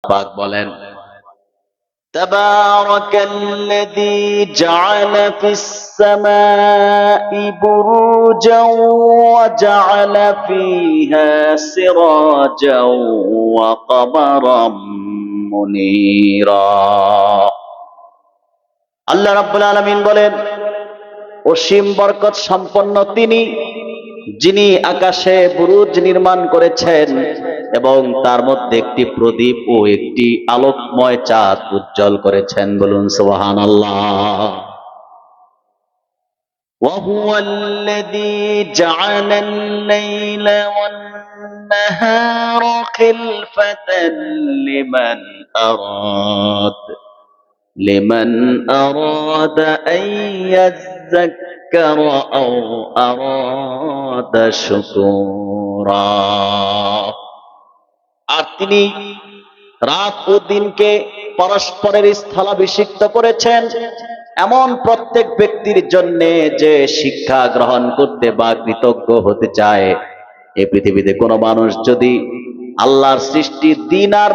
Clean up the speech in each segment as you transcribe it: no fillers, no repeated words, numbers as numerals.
পাক বলেন তাবারাকাল্লাযী জাআলা ফিস সামাই বুরুজাও ওয়া জাআলা ফিহা সিরাজাও ওয়া কমারাম মুনীরা। আল্লাহ রাব্বুল আলামিন বলেন, অসীম বরকত সম্পন্ন তিনি, যিনি আকাশে বুরুজ নির্মাণ করেছেন এবং তার মধ্যে একটি প্রদীপ ও একটি আলোকময় চাঁদ উজ্জ্বল করেছেন। বলুন সুবহানাল্লাহ। وهو الذي جعل الليل والنهار خلفة لمن أراد أن يذكر أو أراد شكورا। আর তিনি রাত ও দিনকে পরস্পরের স্থলাভিষিক্ত করেছেন এমন প্রত্যেক ব্যক্তির জন্য যে শিক্ষা গ্রহণ করতে বা কৃতজ্ঞ হতে চায়। এই পৃথিবীতে কোনো মানুষ যদি আল্লাহর সৃষ্টি দিন আর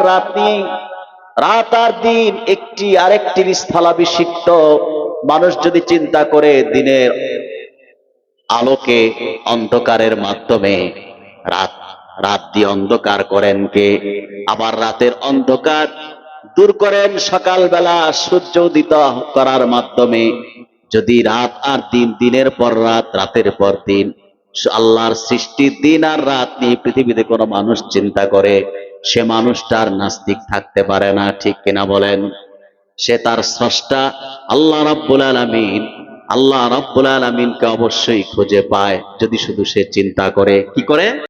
রাত আর দিন একটি আরেকটির স্থলাভিষিক্ত মানুষ যদি চিন্তা করে দিনের আলোকে অন্ধকারের মাধ্যমে রাত দিয়ে অন্ধকার করেন কে, আবার রাতের অন্ধকার দূর করেন সকালবেলা সূর্য উদিত করার মাধ্যমে। যদি রাত আর দিন, দিনের পর রাত, রাতের পর দিন আল্লাহর সৃষ্টি দিন আর রাত নিয়ে পৃথিবীতে কোনো মানুষ চিন্তা করে, সে মানুষটার নাস্তিক থাকতে পারে না। ঠিক কিনা বলেন? সে তার স্রষ্টা আল্লাহ রাব্বুল আলামিনকে অবশ্যই খুঁজে পায়, যদি শুধু সে চিন্তা করে। কি করে?